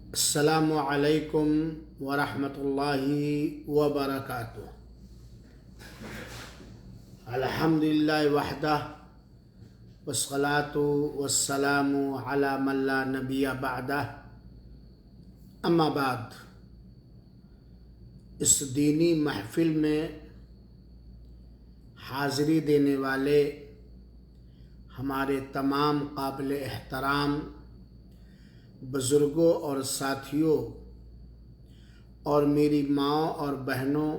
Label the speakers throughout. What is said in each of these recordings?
Speaker 1: السلام علیکم ورحمۃ اللہ وبرکاتہ۔ الحمدللہ وحدہ والصلاۃ والسلام علی من لا نبی بعدہ، اما بعد۔ اس دینی محفل میں حاضری دینے والے ہمارے تمام قابل احترام بزرگوں اور ساتھیوں اور میری ماں اور بہنوں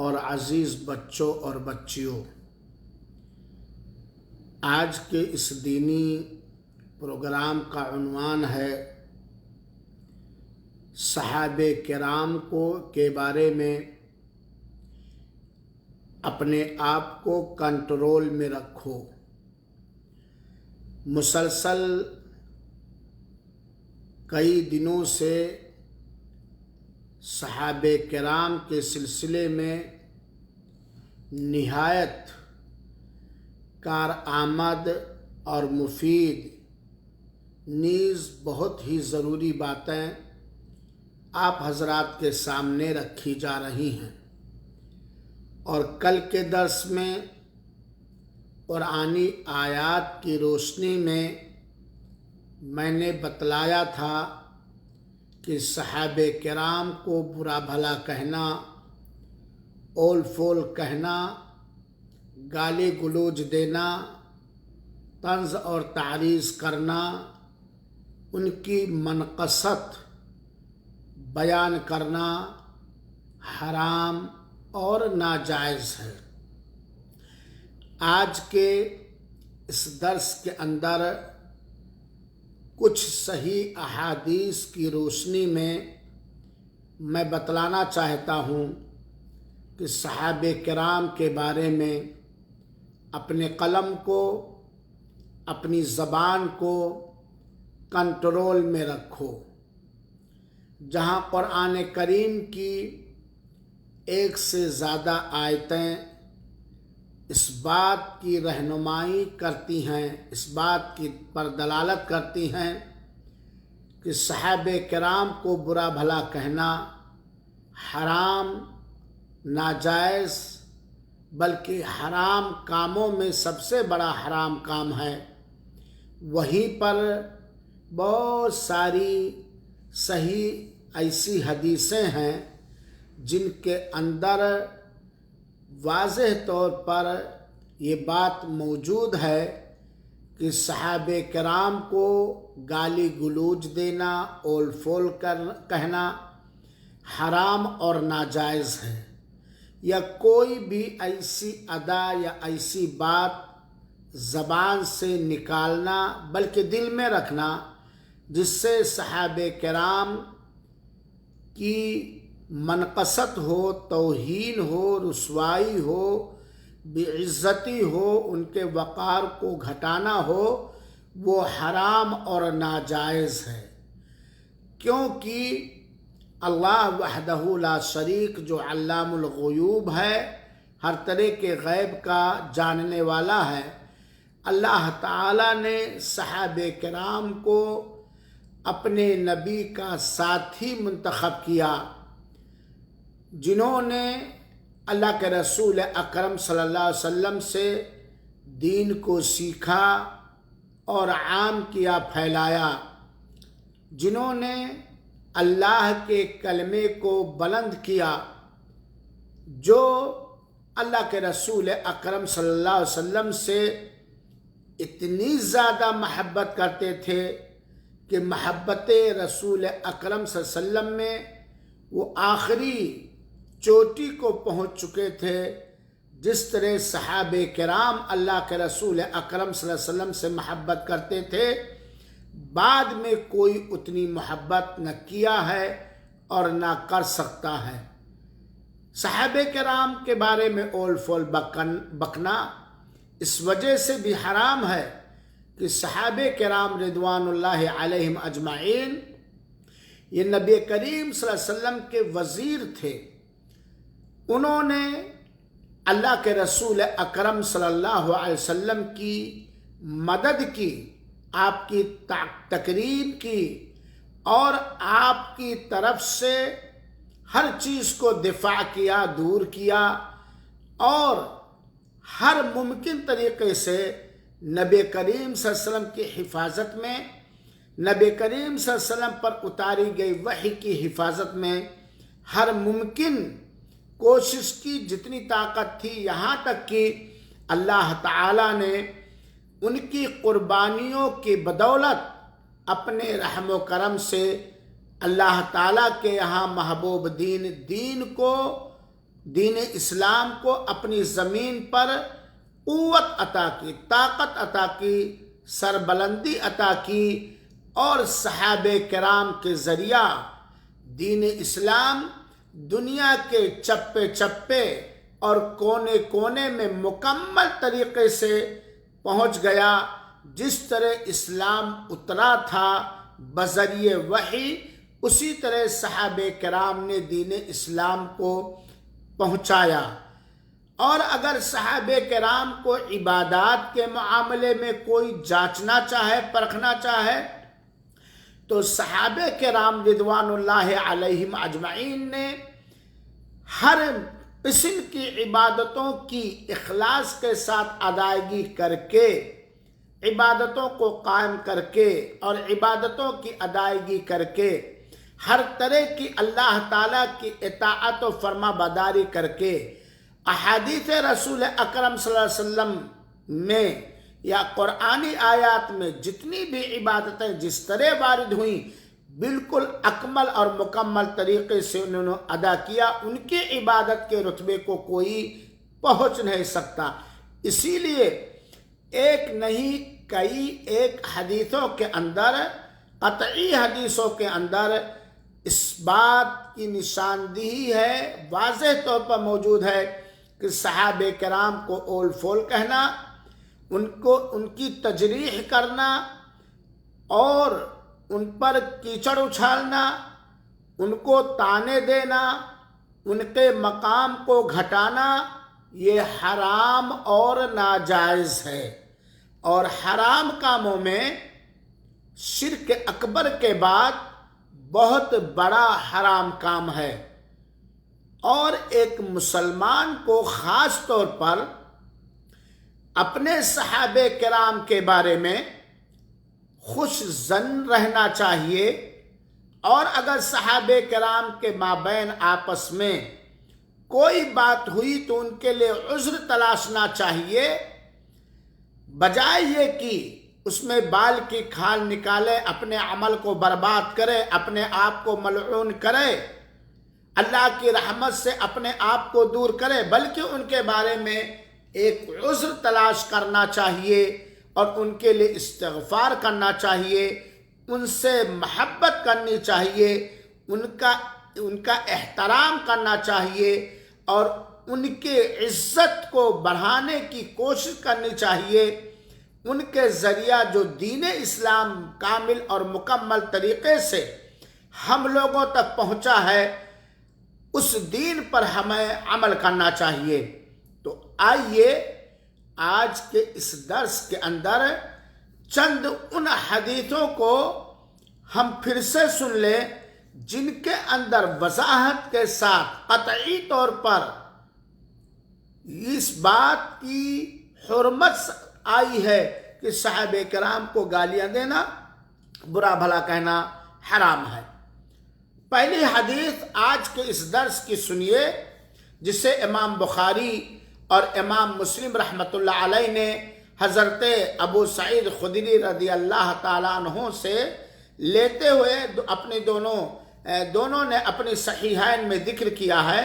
Speaker 1: اور عزیز بچوں اور بچیوں، آج کے اس دینی پروگرام کا عنوان ہے صحابہ کرام کے بارے میں اپنے آپ کو کنٹرول میں رکھو۔ مسلسل کئی دنوں سے صحابہ کرام کے سلسلے میں نہایت کارآمد اور مفید نیز بہت ہی ضروری باتیں آپ حضرات کے سامنے رکھی جا رہی ہیں، اور کل کے درس میں قرآنی آیات کی روشنی میں نے بتلایا تھا کہ صحابہ کرام کو برا بھلا کہنا، اول فول کہنا، گالی گلوچ دینا، طنز اور تعریض کرنا، ان کی منقصت بیان کرنا حرام اور ناجائز ہے۔ آج کے اس درس کے اندر کچھ صحیح احادیث کی روشنی میں بتلانا چاہتا ہوں کہ صحابہ کرام کے بارے میں اپنے قلم کو، اپنی زبان کو کنٹرول میں رکھو۔ جہاں قرآن کریم کی ایک سے زیادہ آیتیں اس بات کی رہنمائی کرتی ہیں، اس بات کی پر دلالت کرتی ہیں کہ صحابہ کرام کو برا بھلا کہنا حرام، ناجائز، بلکہ حرام کاموں میں سب سے بڑا حرام کام ہے، وہیں پر بہت ساری صحیح ایسی حدیثیں ہیں جن کے اندر واضح طور پر یہ بات موجود ہے کہ صحابہ کرام کو گالی گلوچ دینا، اول فول کہنا حرام اور ناجائز ہے، یا کوئی بھی ایسی ادا یا ایسی بات زبان سے نکالنا بلکہ دل میں رکھنا جس سے صحابہ کرام کی منقصت ہو، توہین ہو، رسوائی ہو، بے عزتی ہو، ان کے وقار کو گھٹانا ہو، وہ حرام اور ناجائز ہے۔ کیونکہ اللہ وحدہ لا شریک جو علام الغیوب ہے، ہر طرح کے غیب کا جاننے والا ہے، اللہ تعالیٰ نے صحابہ کرام کو اپنے نبی کا ساتھی منتخب کیا، جنہوں نے اللہ کے رسول اکرم صلی اللہ علیہ وسلم سے دین کو سیکھا اور عام کیا، پھیلایا، جنہوں نے اللہ کے کلمے کو بلند کیا، جو اللہ کے رسول اکرم صلی اللہ علیہ وسلم سے اتنی زیادہ محبت کرتے تھے کہ محبت رسول اکرم صلی اللہ علیہ وسلم میں وہ آخری چوٹی کو پہنچ چکے تھے۔ جس طرح صحابہ کرام اللہ کے رسول اکرم صلی اللہ علیہ وسلم سے محبت کرتے تھے، بعد میں کوئی اتنی محبت نہ کیا ہے اور نہ کر سکتا ہے۔ صحابہ کرام کے بارے میں اول فول بکنا اس وجہ سے بھی حرام ہے کہ صحابہ کرام رضوان اللہ علیہم اجمعین یہ نبی کریم صلی اللہ علیہ وسلم کے وزیر تھے۔ انہوں نے اللہ کے رسول اکرم صلی اللہ علیہ وسلم کی مدد کی، آپ کی تقریب کی، اور آپ کی طرف سے ہر چیز کو دفاع کیا، دور کیا، اور ہر ممکن طریقے سے نبی کریم صلی اللہ علیہ وسلم کی حفاظت میں، نبی کریم صلی اللہ علیہ وسلم پر اتاری گئی وحی کی حفاظت میں ہر ممکن کوشش کی، جتنی طاقت تھی، یہاں تک کہ اللہ تعالیٰ نے ان کی قربانیوں کی بدولت اپنے رحم و کرم سے اللہ تعالیٰ کے یہاں محبوب دین اسلام کو اپنی زمین پر قوت عطا کی، طاقت عطا کی، سربلندی عطا کی، اور صحابہ کرام کے ذریعہ دین اسلام دنیا کے چپے چپے اور کونے کونے میں مکمل طریقے سے پہنچ گیا۔ جس طرح اسلام اترا تھا بذریعہ وحی، اسی طرح صحابہ کرام نے دین اسلام کو پہنچایا۔ اور اگر صحابہ کرام کو عبادات کے معاملے میں کوئی جانچنا چاہے، پرکھنا چاہے، تو صحابہ کرام رضوان اللہ علیہم اجمعین نے ہر قسم کی عبادتوں کی اخلاص کے ساتھ ادائیگی کر کے، عبادتوں کو قائم کر کے اور عبادتوں کی ادائیگی کر کے، ہر طرح کی اللہ تعالیٰ کی اطاعت و فرما برداری کر کے، احادیث رسول اکرم صلی اللہ علیہ وسلم میں یا قرآنی آیات میں جتنی بھی عبادتیں جس طرح وارد ہوئیں، بالکل اکمل اور مکمل طریقے سے انہوں نے ادا کیا۔ ان کی عبادت کے رتبے کو کوئی پہنچ نہیں سکتا۔ اسی لیے ایک نہیں کئی ایک حدیثوں کے اندر، قطعی حدیثوں کے اندر اس بات کی نشاندہی ہے، واضح طور پر موجود ہے کہ صحابہ کرام کو اول فول کہنا، ان کی تجریح کرنا اور ان پر کیچڑ اچھالنا، ان کو طعنے دینا، ان کے مقام کو گھٹانا، یہ حرام اور ناجائز ہے۔ اور حرام کاموں میں شرک اکبر کے بعد بہت بڑا حرام کام ہے، اور ایک مسلمان کو خاص طور پر اپنے صحابہ کرام کے بارے میں خوش ظن رہنا چاہیے، اور اگر صحابہ کرام کے مابین آپس میں کوئی بات ہوئی تو ان کے لیے عذر تلاشنا چاہیے، بجائے یہ کہ اس میں بال کی کھال نکالے، اپنے عمل کو برباد کرے، اپنے آپ کو ملعون کرے، اللہ کی رحمت سے اپنے آپ کو دور کرے، بلکہ ان کے بارے میں ایک عذر تلاش کرنا چاہیے اور ان کے لیے استغفار کرنا چاہیے، ان سے محبت کرنی چاہیے، ان کا احترام کرنا چاہیے، اور ان کے عزت کو بڑھانے کی کوشش کرنی چاہیے۔ ان کے ذریعہ جو دین اسلام کامل اور مکمل طریقے سے ہم لوگوں تک پہنچا ہے، اس دین پر ہمیں عمل کرنا چاہیے۔ تو آئیے آج کے اس درس کے اندر چند ان حدیثوں کو ہم پھر سے سن لیں جن کے اندر وضاحت کے ساتھ قطعی طور پر اس بات کی حرمت آئی ہے کہ صحابہ کرام کو گالیاں دینا، برا بھلا کہنا حرام ہے۔ پہلی حدیث آج کے اس درس کی سنیے، جسے امام بخاری اور امام مسلم رحمۃ اللہ علیہ نے حضرت ابو سعید خدری رضی اللہ تعالیٰ عنہ سے لیتے ہوئے اپنے دونوں نے اپنی صحیحین میں ذکر کیا ہے۔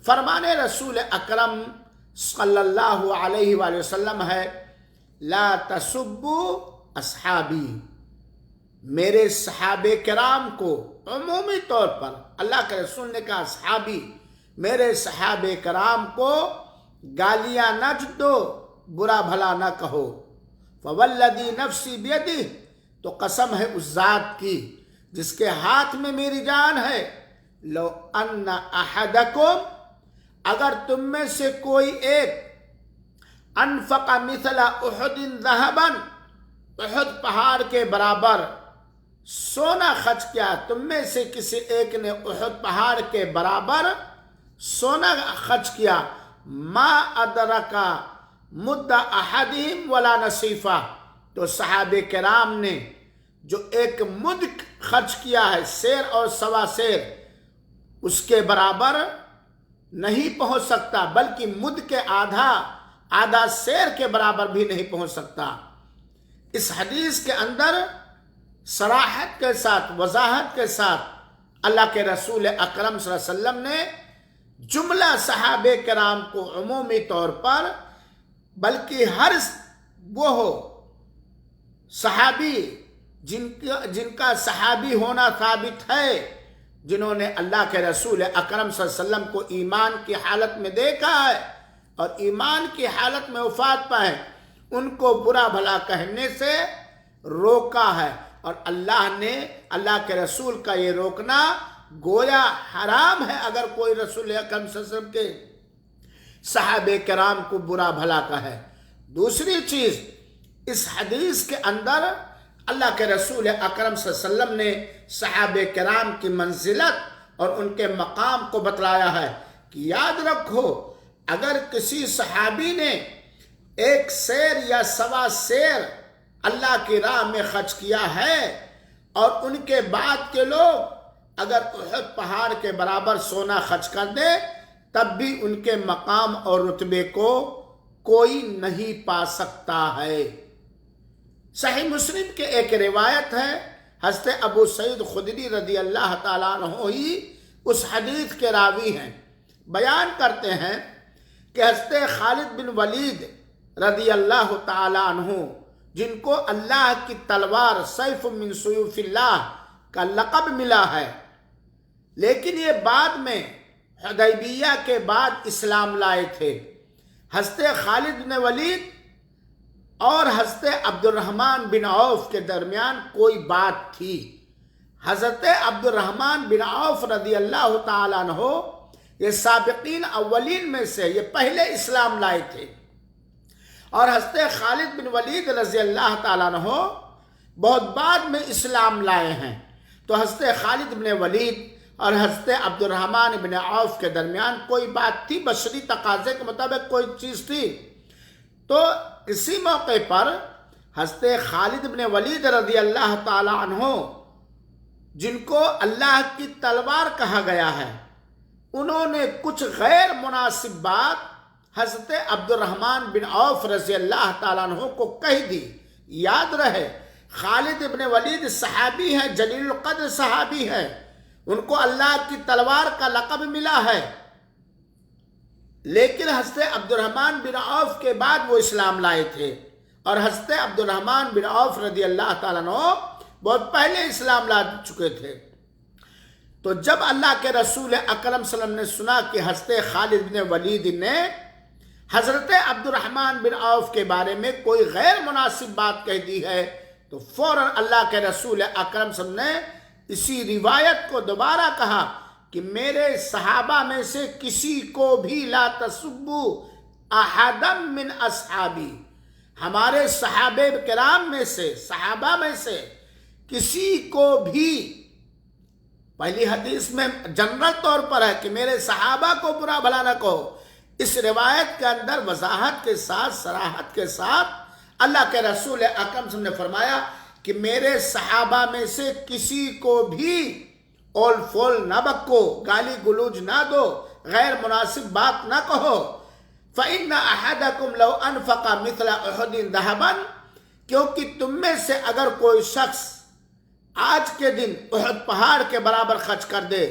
Speaker 1: فرمان رسول اکرم صلی اللہ علیہ وآلہ وسلم ہے، لا تسبوا اصحابی، میرے صحابہ کرام کو عمومی طور پر اللہ کے رسول نے کہا صحابی، میرے صحابہ کرام کو گالیاں نہ دو، برا بھلا نہ کہو۔ فوالذی نفسی بیدہ، تو قسم ہے اس ذات کی جس کے ہاتھ میں میری جان ہے، لو ان احدکم، اگر تم میں سے کوئی ایک انفق مثل احد ذہبا، احد پہاڑ کے برابر سونا خرچ کیا، تم میں سے کسی ایک نے احد پہاڑ کے برابر سونا خرچ کیا، ما ادرکا مد احدہم ولا نصیفہ، تو صحابہ کرام نے جو ایک مد خرچ کیا ہے، سیر اور سوا سیر، اس کے برابر نہیں پہنچ سکتا، بلکہ مد کے آدھا سیر کے برابر بھی نہیں پہنچ سکتا۔ اس حدیث کے اندر صراحت کے ساتھ، وضاحت کے ساتھ اللہ کے رسول اکرم صلی اللہ علیہ وسلم نے جملہ صحابہ کرام کو عمومی طور پر، بلکہ ہر وہ صحابی جن کا صحابی ہونا ثابت ہے، جنہوں نے اللہ کے رسول اکرم صلی اللہ علیہ وسلم کو ایمان کی حالت میں دیکھا ہے اور ایمان کی حالت میں وفات پائے، ان کو برا بھلا کہنے سے روکا ہے، اور اللہ نے، اللہ کے رسول کا یہ روکنا گویا حرام ہے اگر کوئی رسول اکرم صلی اللہ علیہ وسلم کے صحابہ کرام کو برا بھلا کہے۔ دوسری چیز، اس حدیث کے اندر اللہ کے رسول اکرم صلی اللہ علیہ وسلم نے صحابہ کرام کی منزلت اور ان کے مقام کو بتلایا ہے کہ یاد رکھو، اگر کسی صحابی نے ایک سیر یا سوا سیر اللہ کی راہ میں خرچ کیا ہے، اور ان کے بعد کے لوگ اگر احد پہاڑ کے برابر سونا خرچ کر دے، تب بھی ان کے مقام اور رتبے کو کوئی نہیں پا سکتا ہے۔ صحیح مسلم کے ایک روایت ہے، حضرت ابو سعید خدری رضی اللہ تعالیٰ عنہ ہی اس حدیث کے راوی ہیں، بیان کرتے ہیں کہ حضرت خالد بن ولید رضی اللہ تعالیٰ عنہ، جن کو اللہ کی تلوار سیف من سیوف اللہ کا لقب ملا ہے، لیکن یہ بعد میں حدیبیہ کے بعد اسلام لائے تھے۔ حضرت خالد بن ولید اور حضرت عبد الرحمن بن عوف کے درمیان کوئی بات تھی۔ حضرت عبد الرحمن بن عوف رضی اللہ تعالیٰ عنہ یہ سابقین اولین میں سے، یہ پہلے اسلام لائے تھے، اور حضرت خالد بن ولید رضی اللہ تعالیٰ عنہ بہت بعد میں اسلام لائے ہیں۔ تو حضرت خالد بن ولید اور حضرت عبد الرحمن بن عوف کے درمیان کوئی بات تھی، بشری تقاضے کے مطابق کوئی چیز تھی۔ تو اسی موقع پر حضرت خالد بن ولید رضی اللہ تعالی عنہ، جن کو اللہ کی تلوار کہا گیا ہے، انہوں نے کچھ غیر مناسب بات حضرت عبد الرحمن بن عوف رضی اللہ تعالیٰ عنہ کو کہہ دی۔ یاد رہے، خالد بن ولید صحابی ہیں، جلیل القدر صحابی ہیں، ان کو اللہ کی تلوار کا لقب ملا ہے، لیکن حضرت عبد الرحمن بن عوف کے بعد وہ اسلام لائے تھے، اور حضرت عبد الرحمن بن عوف رضی اللہ تعالیٰ عنہ بہت پہلے اسلام لا چکے تھے۔ تو جب اللہ کے رسول اکرم صلی اللہ علیہ وسلم نے سنا کہ حضرت خالد بن ولید نے حضرت عبد الرحمن بن عوف کے بارے میں کوئی غیر مناسب بات کہہ دی ہے، تو فوراً اللہ کے رسول اکرم صلی اللہ علیہ وسلم نے اسی روایت کو دوبارہ کہا کہ میرے صحابہ میں سے کسی کو بھی لا تسبوا احدا من اصحابی، ہمارے صحابہ کرام میں سے، صحابہ میں سے کسی کو بھی، پہلی حدیث میں جنرل طور پر ہے کہ میرے صحابہ کو برا بھلا نہ کہو، اس روایت کے اندر وضاحت کے ساتھ، صراحت کے ساتھ اللہ کے رسول اکرم صلی اللہ علیہ وسلم نے فرمایا کہ میرے صحابہ میں سے کسی کو بھی اول فول نہ بکو، گالی گلوج نہ دو، غیر مناسب بات نہ کہو۔ فَإِنَّ أَحَدَكُمْ لَوْ أَنفَقَ مِثْلَ أُحُدٍ ذَهَبًا، کیونکہ تم میں سے اگر کوئی شخص آج کے دن احد پہاڑ کے برابر خرچ کر دے،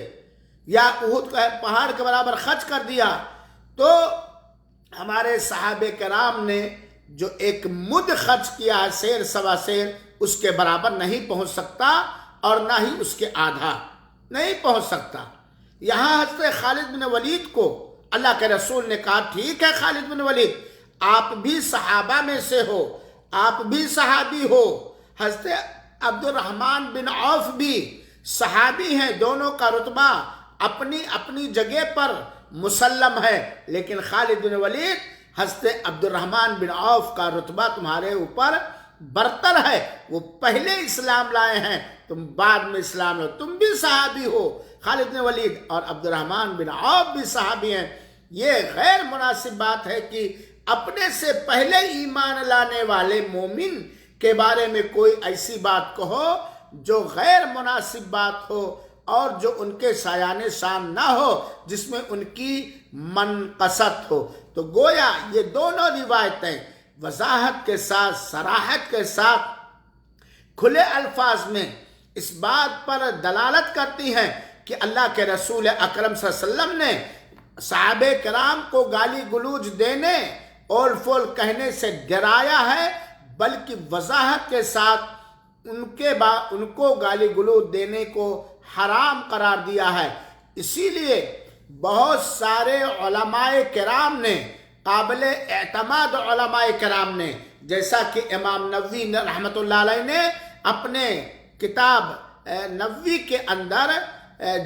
Speaker 1: یا احد پہاڑ کے برابر خرچ کر دیا، تو ہمارے صحابہ کرام نے جو ایک مد خرچ کیا ہے، سیر سوا سیر، اس کے برابر نہیں پہنچ سکتا، اور نہ ہی اس کے آدھا نہیں پہنچ سکتا۔ یہاں حضرت خالد بن ولید کو اللہ کے رسول نے کہا، ٹھیک ہے خالد بن ولید، آپ بھی صحابہ میں سے ہو، آپ بھی صحابی ہو، حضرت عبد الرحمن بن عوف بھی صحابی ہیں، دونوں کا رتبہ اپنی اپنی جگہ پر مسلم ہے، لیکن خالد بن ولید، حضرت عبد الرحمن بن عوف کا رتبہ تمہارے اوپر برتر ہے، وہ پہلے اسلام لائے ہیں، تم بعد میں اسلام لو، تم بھی صحابی ہو، خالد بن ولید اور عبد الرحمن بن عوف بھی صحابی ہیں۔ یہ غیر مناسب بات ہے کہ اپنے سے پہلے ایمان لانے والے مومن کے بارے میں کوئی ایسی بات کہو جو غیر مناسب بات ہو اور جو ان کے شایان شان نہ ہو، جس میں ان کی منقصت ہو۔ تو گویا یہ دونوں روایتیں وضاحت کے ساتھ، صراحت کے ساتھ، کھلے الفاظ میں اس بات پر دلالت کرتی ہیں کہ اللہ کے رسول اکرم صلی اللہ علیہ وسلم نے صحابہ کرام کو گالی گلوچ دینے اور فول کہنے سے ڈرایا ہے، بلکہ وضاحت کے ساتھ ان کو گالی گلوچ دینے کو حرام قرار دیا ہے۔ اسی لیے بہت سارے علماء کرام نے، قابل اعتماد علماء کرام نے، جیسا کہ امام نووی رحمۃ اللہ علیہ نے اپنے کتاب نووی کے اندر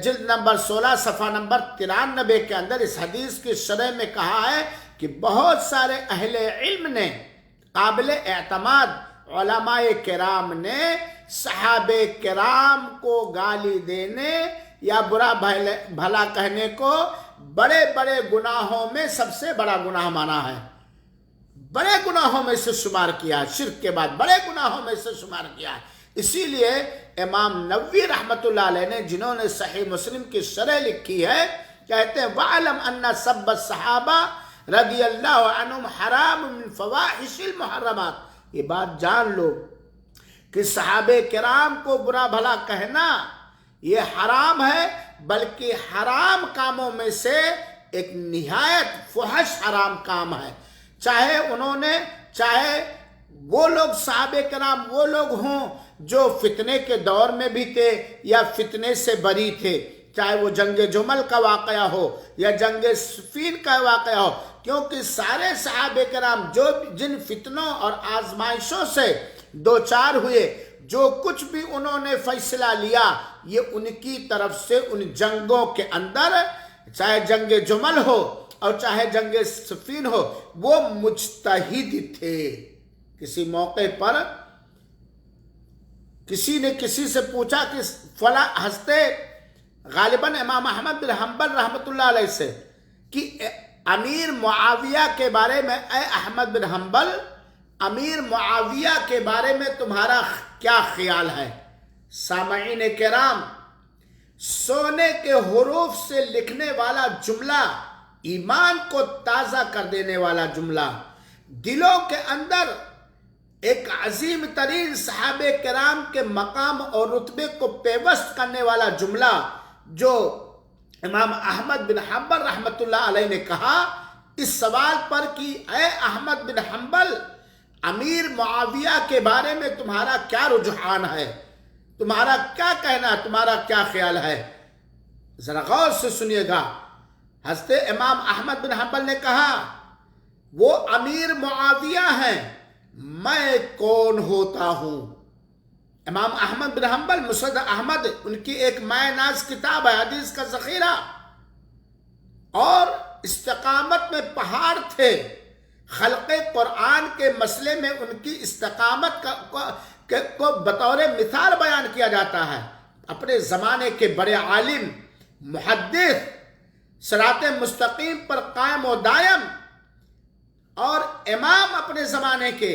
Speaker 1: جلد نمبر 16 صفحہ نمبر 93 کے اندر اس حدیث کی شرح میں کہا ہے کہ بہت سارے اہل علم نے، قابل اعتماد علماء کرام نے صحابہ کرام کو گالی دینے یا برا بھلا کہنے کو بڑے بڑے گناہوں میں سب سے بڑا گناہ مانا ہے، بڑے گناہوں میں سے شمار کیا ہے، شرک کے بعد بڑے گناہوں میں سے شمار کیا ہے۔ اسی لیے امام نووی رحمۃ اللہ علیہ نے، جنہوں نے صحیح مسلم کی شرح لکھی ہے، کہتے ہیں وَعَلَمْ أَنَّ سَبَّ الصَّحَابَةِ رضی اللہ عنہم حرام من فواحش المحرمات۔ یہ بات جان لو کہ صحابہ کرام کو برا بھلا کہنا یہ حرام ہے، بلکہ حرام کاموں میں سے ایک نہایت فحش حرام کام ہے۔ چاہے وہ لوگ صحابہ کرام وہ لوگ ہوں جو فتنے کے دور میں بھی تھے یا فتنے سے بری تھے، چاہے وہ جنگ جمل کا واقعہ ہو یا جنگ صفین کا واقعہ ہو، کیونکہ سارے صحابہ کرام جن فتنوں اور آزمائشوں سے دوچار ہوئے، جو کچھ بھی انہوں نے فیصلہ لیا، یہ ان کی طرف سے ان جنگوں کے اندر، چاہے جنگ جمل ہو اور چاہے جنگ صفین ہو، وہ مجتہد تھے۔ کسی موقع پر کسی نے کسی سے پوچھا کہ فلاں ہنستے غالباً امام احمد بن حنبل رحمۃ اللہ علیہ سے کہ امیر معاویہ کے بارے میں، اے احمد بن حنبل، امیر معاویہ کے بارے میں تمہارا کیا خیال ہے؟ سامعین کرام، سونے کے حروف سے لکھنے والا جملہ، ایمان کو تازہ کر دینے والا جملہ، دلوں کے اندر ایک عظیم ترین صحابہ کرام کے مقام اور رتبے کو پیوست کرنے والا جملہ جو امام احمد بن حنبل رحمۃ اللہ علیہ نے کہا، اس سوال پر کہ اے احمد بن حنبل، امیر معاویہ کے بارے میں تمہارا کیا رجحان ہے، تمہارا کیا کہنا، تمہارا کیا خیال ہے؟ ذرا غور سے سنیے گا۔ حضرت امام احمد بن حنبل نے کہا وہ امیر معاویہ ہیں، میں کون ہوتا ہوں؟ امام احمد بن حنبل مسند احمد، ان کی ایک مائع ناز کتاب ہے، حدیث کا ذخیرہ، اور استقامت میں پہاڑ تھے۔ خلق قرآن کے مسئلے میں ان کی استقامت کو بطور مثال بیان کیا جاتا ہے۔ اپنے زمانے کے بڑے عالم، محدث، صراط مستقیم پر قائم و دائم اور امام اپنے زمانے کے،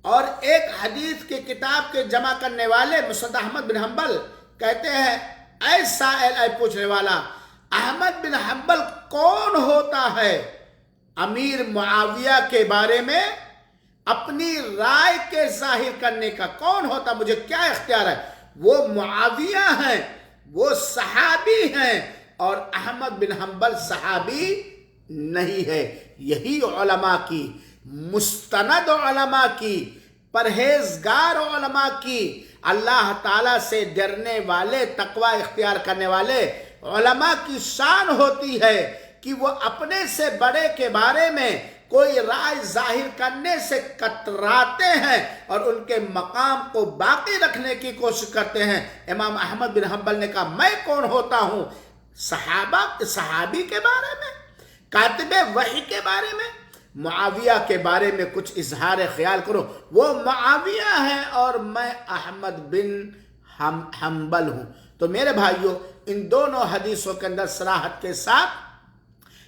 Speaker 1: اور ایک حدیث کی کتاب کے جمع کرنے والے مسند احمد بن حنبل کہتے ہیں اے سائل، اے پوچھنے والا، احمد بن حنبل کون ہوتا ہے امیر معاویہ کے بارے میں اپنی رائے کے ظاہر کرنے کا؟ کون ہوتا؟ مجھے کیا اختیار ہے؟ وہ معاویہ ہیں، وہ صحابی ہیں، اور احمد بن حنبل صحابی نہیں ہے۔ یہی علماء کی، مستند علماء کی، پرہیزگار علماء کی، اللہ تعالیٰ سے ڈرنے والے، تقوی اختیار کرنے والے علماء کی شان ہوتی ہے کہ وہ اپنے سے بڑے کے بارے میں کوئی رائے ظاہر کرنے سے کتراتے ہیں اور ان کے مقام کو باقی رکھنے کی کوشش کرتے ہیں۔ امام احمد بن حنبل نے کہا میں کون ہوتا ہوں صحابی کے بارے میں، کاتب وحی کے بارے میں، معاویہ کے بارے میں کچھ اظہار خیال کرو؟ وہ معاویہ ہیں اور میں احمد بن حنبل ہوں۔ تو میرے بھائیوں، ان دونوں حدیثوں کے اندر صراحت کے ساتھ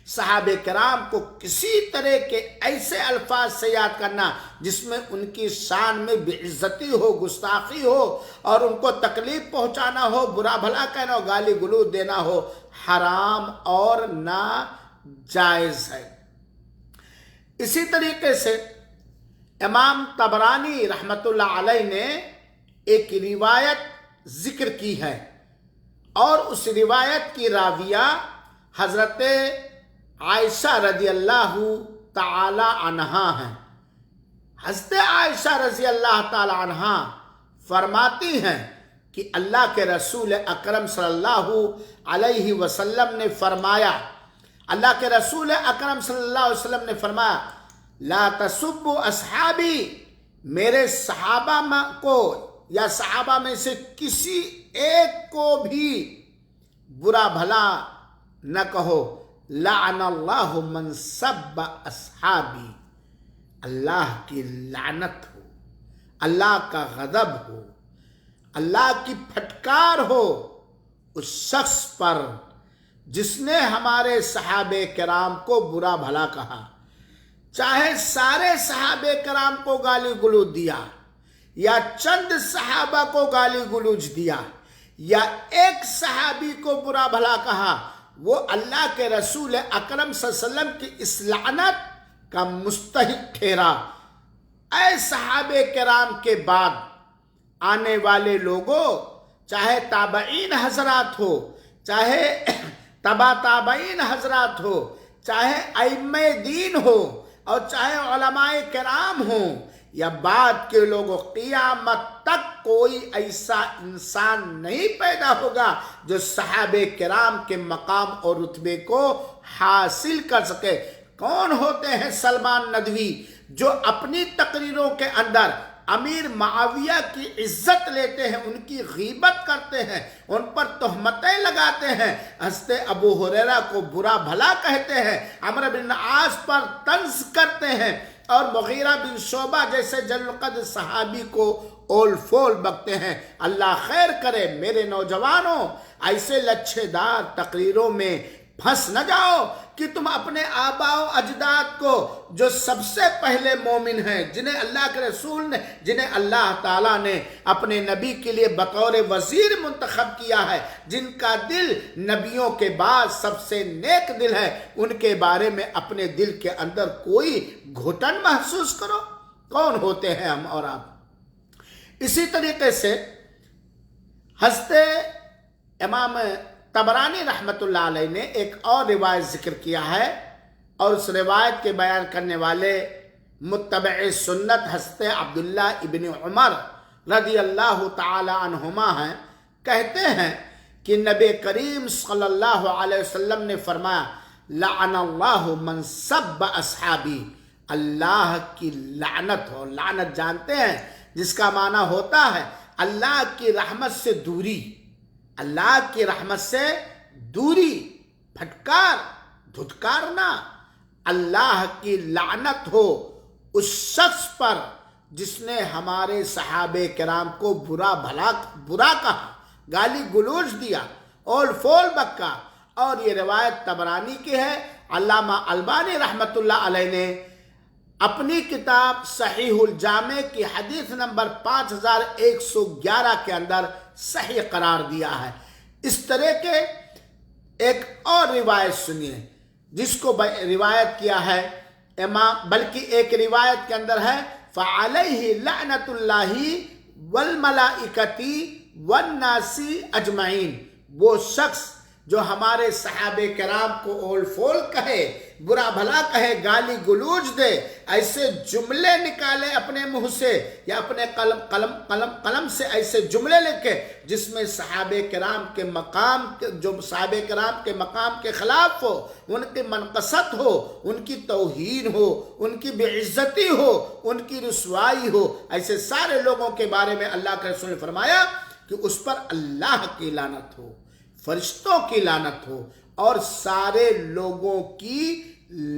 Speaker 1: صحابہ کرام کو کسی طرح کے ایسے الفاظ سے یاد کرنا جس میں ان کی شان میں بے عزتی ہو، گستاخی ہو، اور ان کو تکلیف پہنچانا ہو، برا بھلا کہنا ہو، گالی گلوچ دینا ہو، حرام اور ناجائز ہے۔ اسی طریقے سے امام طبرانی رحمۃ اللہ علیہ نے ایک روایت ذکر کی ہے، اور اس روایت کی راویہ حضرت عائشہ رضی اللہ تعالی عنہا ہیں۔ حضرت عائشہ رضی اللہ تعالی عنہا فرماتی ہیں کہ اللہ کے رسول اکرم صلی اللہ علیہ وسلم نے فرمایا، اللہ کے رسول اکرم صلی اللہ علیہ وسلم نے فرمایا، لا تسبوا اصحابی، میرے صحابہ کو یا صحابہ میں سے کسی ایک کو بھی برا بھلا نہ کہو، لعن اللہ من سب اصحابی، اللہ کی لعنت ہو، اللہ کا غضب ہو، اللہ کی پھٹکار ہو اس شخص پر جس نے ہمارے صحابہ کرام کو برا بھلا کہا، چاہے سارے صحابہ کرام کو گالی گلوچ دیا، یا چند صحابہ کو گالی گلوچ دیا، یا ایک صحابی کو برا بھلا کہا، وہ اللہ کے رسول اکرم صلی اللہ علیہ وسلم کی اس لعنت کا مستحق ٹھہرا۔ اے صحابہ کرام کے بعد آنے والے لوگوں، چاہے تابعین حضرات ہو، چاہے تبع تابعین حضرات ہو، چاہے ائمہ دین ہو، اور چاہے علماء کرام ہوں، یا بعد کے لوگوں، قیامت تک کوئی ایسا انسان نہیں پیدا ہوگا جو صحابہ کرام کے مقام اور رتبے کو حاصل کر سکے۔ کون ہوتے ہیں سلمان ندوی، جو اپنی تقریروں کے اندر امیر معاویہ کی عزت لیتے ہیں، ان کی غیبت کرتے ہیں، ان پر تہمتیں لگاتے ہیں، حضرت ابو ہریرہ کو برا بھلا کہتے ہیں، عمرو بن عاص پر طنز کرتے ہیں، اور مغیرہ بن شعبہ جیسے جلیل القدر صحابی کو اول فول بکتے ہیں۔ اللہ خیر کرے میرے نوجوانوں، ایسے لچھے دار تقریروں میں پھنس نہ جاؤ کہ تم اپنے آباء و اجداد کو، جو سب سے پہلے مومن ہیں، جنہیں اللہ کے رسول نے، جنہیں اللہ تعالیٰ نے اپنے نبی کے لیے بطور وزیر منتخب کیا ہے، جن کا دل نبیوں کے بعد سب سے نیک دل ہے، ان کے بارے میں اپنے دل کے اندر کوئی گھٹن محسوس کرو۔ کون ہوتے ہیں ہم اور آپ؟ اسی طریقے سے حضرت امام طبرانی رحمۃ اللہ علیہ نے ایک اور روایت ذکر کیا ہے، اور اس روایت کے بیان کرنے والے متبع سنت حضرت عبداللہ ابن عمر رضی اللہ تعالی عنہما ہیں۔ کہتے ہیں کہ نبی کریم صلی اللہ علیہ وسلم نے فرمایا، لعن اللہ من سب اصحابی، اللہ کی لعنت ہو۔ لعنت جانتے ہیں جس کا معنی ہوتا ہے اللہ کی رحمت سے دوری، اللہ کی رحمت سے دوری، پھٹکار، دھتکارنا۔ اللہ کی لعنت ہو اس شخص پر جس نے ہمارے صحابہ کرام کو برا کہا، گالی گلوچ دیا، اول فول بکا۔ اور یہ روایت طبرانی کی ہے۔ علامہ البانی رحمۃ اللہ علیہ نے اپنی کتاب صحیح الجامع کی حدیث نمبر 5111 کے اندر صحیح قرار دیا ہے۔ اس طرح کے ایک اور روایت سنیے جس کو روایت کیا ہے بلکہ ایک روایت کے اندر ہے، فعلیہ لعنت اللہ والملائکۃ والناس اجمعین، وہ شخص جو ہمارے صحابہ کرام کو اول فول کہے، برا بھلا کہے، گالی گلوچ دے، ایسے جملے نکالے اپنے منہ سے یا اپنے قلم سے ایسے جملے لکھے جس میں صحابہ کرام کے مقام، جو صحابہ کرام کے مقام کے خلاف ہو، ان کی منقصت ہو، ان کی توہین ہو، ان کی بے عزتی ہو، ان کی رسوائی ہو، ایسے سارے لوگوں کے بارے میں اللہ کے رسول نے فرمایا کہ اس پر اللہ کی لعنت ہو، فرشتوں کی لعنت ہو، اور سارے لوگوں کی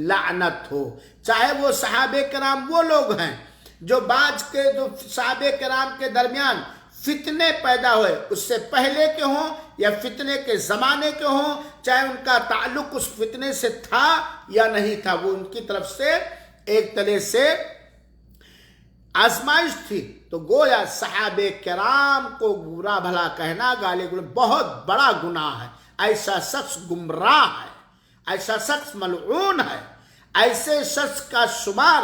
Speaker 1: لعنت ہو۔ چاہے وہ صحابہ کرام وہ لوگ ہیں جو بعض کے جو صحابہ کرام کے درمیان فتنے پیدا ہوئے، اس سے پہلے کے ہوں یا فتنے کے زمانے کے ہوں، چاہے ان کا تعلق اس فتنے سے تھا یا نہیں تھا، وہ ان کی طرف سے ایک طرح سے آزمائش تھی۔ تو گویا صحابہ کرام کو برا بھلا کہنا، گالی گلوچ بہت بڑا گناہ ہے۔ ایسا شخص گمراہ ہے، ایسا شخص ملعون ہے، ایسے شخص کا شمار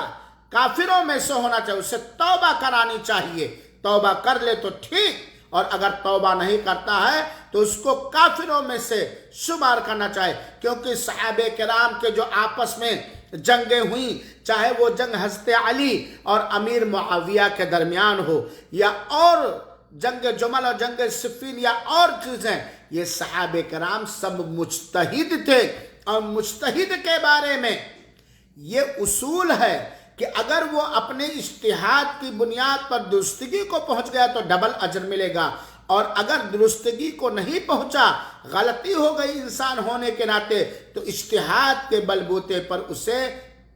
Speaker 1: کافروں میں سے ہونا چاہیے، اسے توبہ کرانی چاہیے۔ توبہ کر لے تو ٹھیک، اور اگر توبہ نہیں کرتا ہے تو اس کو کافروں میں سے شمار کرنا چاہیے، کیونکہ صحابہ کرام کے جو آپس میں جنگیں ہوئیں، چاہے وہ جنگ حضرت علی اور امیر معاویہ کے درمیان ہو، یا اور جنگ جمل اور جنگ صفین یا اور چیزیں، یہ صحابہ کرام سب مجتہد تھے، اور مجتہد کے بارے میں یہ اصول ہے کہ اگر وہ اپنے اجتہاد کی بنیاد پر درستگی کو پہنچ گیا تو ڈبل اجر ملے گا، اور اگر درستگی کو نہیں پہنچا، غلطی ہو گئی انسان ہونے کے ناطے، تو اجتہاد کے بلبوتے پر اسے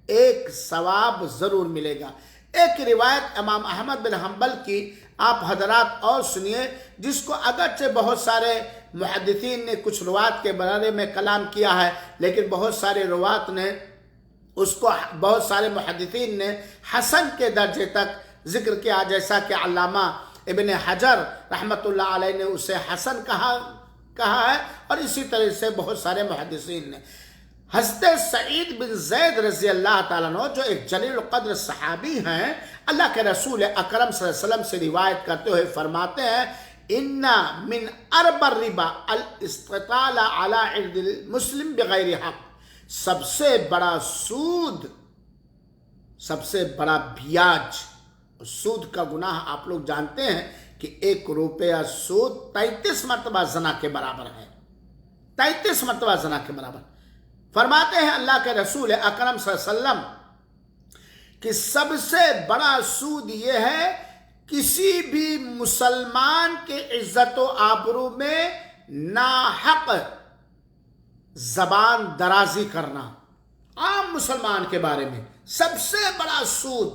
Speaker 1: ایک ثواب ضرور ملے گا۔ ایک روایت امام احمد بن حنبل کی آپ حضرات اور سنیے، جس کو اگرچہ بہت سارے محدثین نے کچھ روایت کے بارے میں کلام کیا ہے، لیکن بہت سارے روایت نے اس کو، بہت سارے محدثین نے حسن کے درجے تک ذکر کیا، جیسا کہ علامہ ابن حجر رحمۃ اللہ علیہ نے اسے حسن کہا ہے، اور اسی طرح سے بہت سارے محدثین نے۔ حضرت سعید بن زید رضی اللہ تعالیٰ عنہ، جو ایک جلیل القدر صحابی ہیں، اللہ کے رسول اکرم صلی اللہ علیہ وسلم سے روایت کرتے ہوئے فرماتے ہیں، ان من اربع الربا الاستطال علی عرض المسلم بغیر حق، سب سے بڑا سود، سب سے بڑا بیاج، سود کا گناہ آپ لوگ جانتے ہیں کہ 1 روپیہ سود 33 مرتبہ زنا کے برابر ہے، 33 مرتبہ زنا کے برابر۔ فرماتے ہیں اللہ کے رسول اکرم صلی اللہ علیہ وسلم کہ سب سے بڑا سود یہ ہے کسی بھی مسلمان کے عزت و آبرو میں ناحق زبان درازی کرنا، عام مسلمان کے بارے میں سب سے بڑا سود،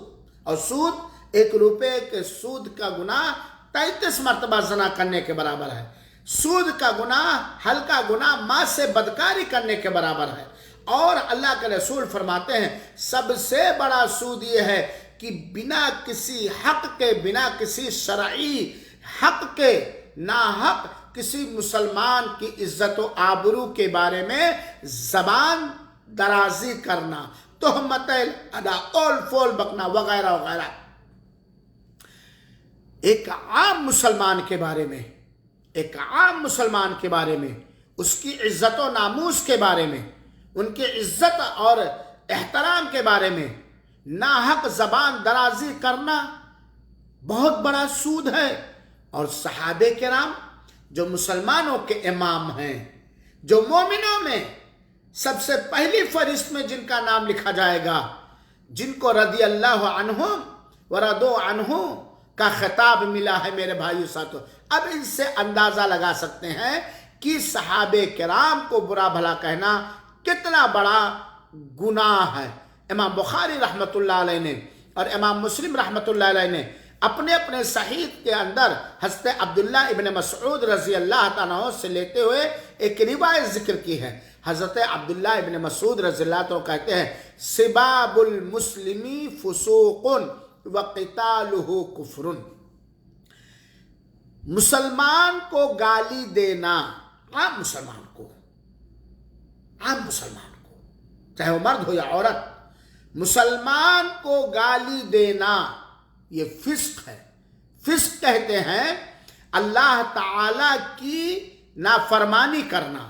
Speaker 1: اور سود 1 روپے کے سود کا گناہ 33 مرتبہ زنا کرنے کے برابر ہے۔ سود کا گناہ، ہلکا گناہ ماں سے بدکاری کرنے کے برابر ہے، اور اللہ کے رسول فرماتے ہیں سب سے بڑا سود یہ ہے کہ بنا کسی حق کے، بنا کسی شرعی حق کے، ناحق کسی مسلمان کی عزت و آبرو کے بارے میں زبان درازی کرنا، تہمت ادا، اول فول بکنا وغیرہ وغیرہ، ایک عام مسلمان کے بارے میں، ایک عام مسلمان کے بارے میں، اس کی عزت و ناموس کے بارے میں، ان کی عزت اور احترام کے بارے میں ناحق زبان درازی کرنا بہت بڑا سود ہے۔ اور صحابہ کرام جو مسلمانوں کے امام ہیں، جو مومنوں میں سب سے پہلی فہرست میں جن کا نام لکھا جائے گا، جن کو رضی اللہ عنہم ورضوا عنہ کا خطاب ملا ہے، میرے بھائیو ساتھو، اب ان سے اندازہ لگا سکتے ہیں کہ صحابہ کرام کو برا بھلا کہنا کتنا بڑا گناہ ہے۔ امام بخاری رحمۃ اللہ علیہ نے اور امام مسلم رحمۃ اللہ علیہ نے اپنے اپنے صحیح کے اندر حضرت عبداللہ ابن مسعود رضی اللہ تعالیٰ عنہ سے لیتے ہوئے ایک روایت ذکر کی ہے۔ حضرت عبداللہ ابن مسعود رضی اللہ عنہ کہتے ہیں، سباب المسلمی فسوق وقتالہ کفر، مسلمان کو گالی دینا، عام مسلمان کو، عام مسلمان کو، چاہے وہ مرد ہو یا عورت، مسلمان کو گالی دینا یہ فسق ہے۔ فسق کہتے ہیں اللہ تعالی کی نافرمانی کرنا،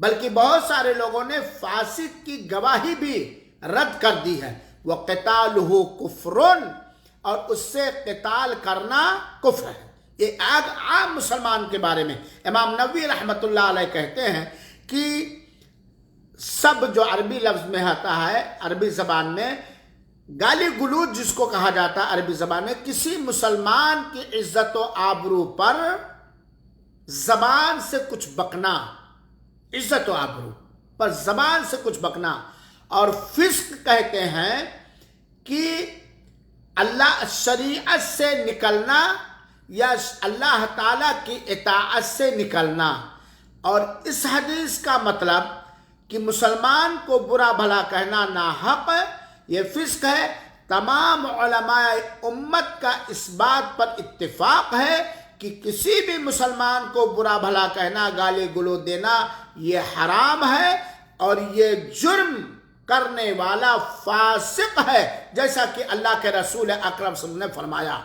Speaker 1: بلکہ بہت سارے لوگوں نے فاسق کی گواہی بھی رد کر دی ہے۔ وَقِتَالُهُ كُفْرٌ، اور اس سے قتال کرنا کفر ہے۔ یہ عام مسلمان کے بارے میں امام نووی رحمۃ اللہ علیہ کہتے ہیں کہ سب جو عربی لفظ میں آتا ہے، عربی زبان میں گالی گلوچ جس کو کہا جاتا ہے عربی زبان میں، کسی مسلمان کی عزت و آبرو پر زبان سے کچھ بکنا، عزت و آبرو پر زبان سے کچھ بکنا۔ اور فسق کہتے ہیں کہ اللہ شریعت سے نکلنا یا اللہ تعالیٰ کی اطاعت سے نکلنا۔ اور اس حدیث کا مطلب کہ مسلمان کو برا بھلا کہنا ناحق ہے، یہ فسق ہے۔ تمام علماء امت کا اس بات پر اتفاق ہے کہ کسی بھی مسلمان کو برا بھلا کہنا، گالی گلوچ دینا یہ حرام ہے، اور یہ جرم کرنے والا فاسق ہے، جیسا کہ اللہ کے رسول اکرم صلی اللہ علیہ وسلم نے فرمایا۔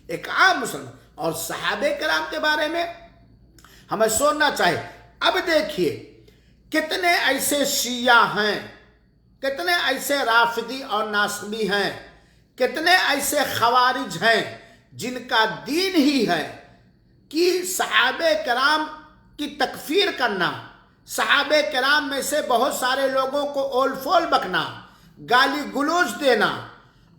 Speaker 1: ایک عام مسلمان اور صحابہ کرام کے بارے میں ہمیں سوچنا چاہیے۔ اب دیکھیے کتنے ایسے شیعہ ہیں، کتنے ایسے رافضی اور ناصبی ہیں، کتنے ایسے خوارج ہیں جن کا دین ہی ہے کہ صحابہ کرام کی تکفیر کرنا، صحابہ کرام میں سے بہت سارے لوگوں کو اول فول بکنا، گالی گلوچ دینا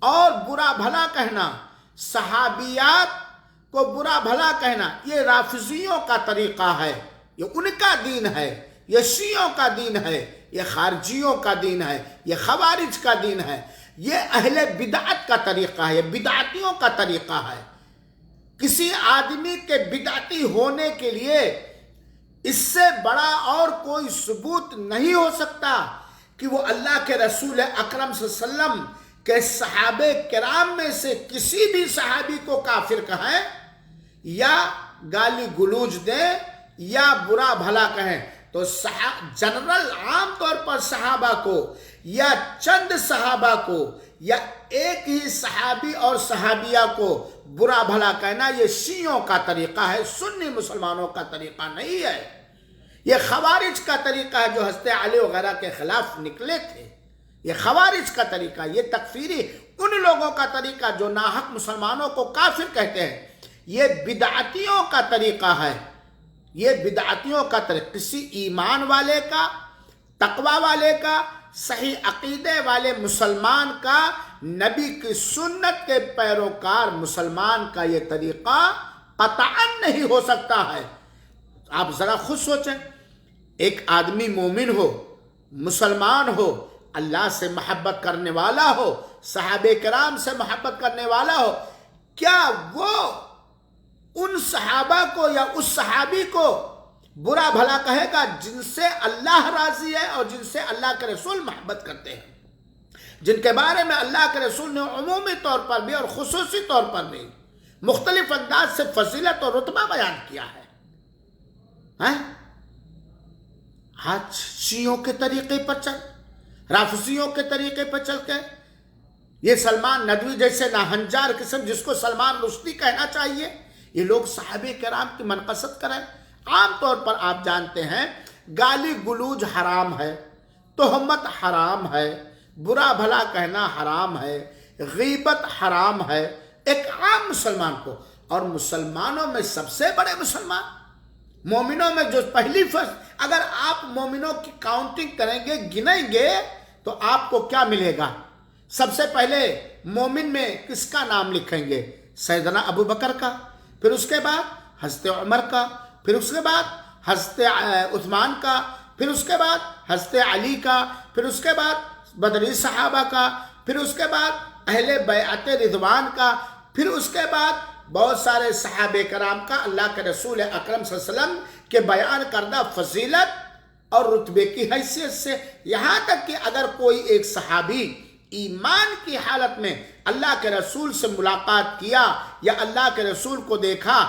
Speaker 1: اور برا بھلا کہنا، صحابیات کو برا بھلا کہنا، یہ رافضیوں کا طریقہ ہے، یہ ان کا دین ہے، یہ شیعوں کا دین ہے، یہ خارجیوں کا دین ہے، یہ خوارج کا دین ہے، یہ اہل بدعت کا طریقہ ہے، یہ بدعتیوں کا طریقہ ہے۔ کسی آدمی کے بدعتی ہونے کے لیے اس سے بڑا اور کوئی ثبوت نہیں ہو سکتا کہ وہ اللہ کے رسول اکرم صلی اللہ علیہ وسلم کہ صحابہ کرام میں سے کسی بھی صحابی کو کافر کہیں یا گالی گلوچ دیں یا برا بھلا کہیں، تو جنرل عام طور پر صحابہ کو یا چند صحابہ کو یا ایک ہی صحابی اور صحابیہ کو برا بھلا کہنا یہ شیعوں کا طریقہ ہے، سنی مسلمانوں کا طریقہ نہیں ہے، یہ خوارج کا طریقہ ہے جو حضرت علی وغیرہ کے خلاف نکلے تھے، یہ خوارج کا طریقہ، یہ تکفیری ان لوگوں کا طریقہ جو ناحق مسلمانوں کو کافر کہتے ہیں، یہ بدعتیوں کا طریقہ ہے، یہ بدعتیوں کا طریقہ۔ کسی ایمان والے کا، تقوی والے کا، صحیح عقیدے والے مسلمان کا، نبی کی سنت کے پیروکار مسلمان کا یہ طریقہ قطعاً نہیں ہو سکتا ہے۔ آپ ذرا خود سوچیں، ایک آدمی مومن ہو، مسلمان ہو، اللہ سے محبت کرنے والا ہو، صحابہ کرام سے محبت کرنے والا ہو، کیا وہ ان صحابہ کو یا اس صحابی کو برا بھلا کہے گا جن سے اللہ راضی ہے اور جن سے اللہ کے رسول محبت کرتے ہیں، جن کے بارے میں اللہ کے رسول نے عمومی طور پر بھی اور خصوصی طور پر بھی مختلف انداز سے فضیلت اور رتبہ بیان کیا ہے؟ آج شیعوں کے طریقے پر چل، رافضیوں کے طریقے پر چل کے یہ سلمان ندوی جیسے ناہنجار قسم جس کو سلمان رشدی کہنا چاہیے، یہ لوگ صحابہ کرام کی منقصت کریں۔ عام طور پر آپ جانتے ہیں گالی گلوچ حرام ہے، تہمت حرام ہے، برا بھلا کہنا حرام ہے، غیبت حرام ہے ایک عام مسلمان کو، اور مسلمانوں میں سب سے بڑے مسلمان، مومنوں میں جو پہلی اگر آپ مومنوں کی کاؤنٹنگ کریں گے، گنیں گے، تو آپ کو کیا ملے گا؟ سب سے پہلے مومن میں کس کا نام لکھیں گے؟ سیدنا ابو بکر کا، پھر اس کے بعد حضرت عمر کا، پھر اس کے بعد حضرت عثمان کا، پھر اس کے بعد حضرت علی کا، پھر اس کے بعد بدری صحابہ کا، پھر اس کے بعد اہل بیعت رضوان کا، پھر اس کے بعد بہت سارے صحابہ کرام کا، اللہ کے رسول اکرم صلی اللہ علیہ وسلم کے بیان کردہ فضیلت اور رتبے کی حیثیت سے، یہاں تک کہ اگر کوئی ایک صحابی ایمان کی حالت میں اللہ کے رسول سے ملاقات کیا یا اللہ کے رسول کو دیکھا،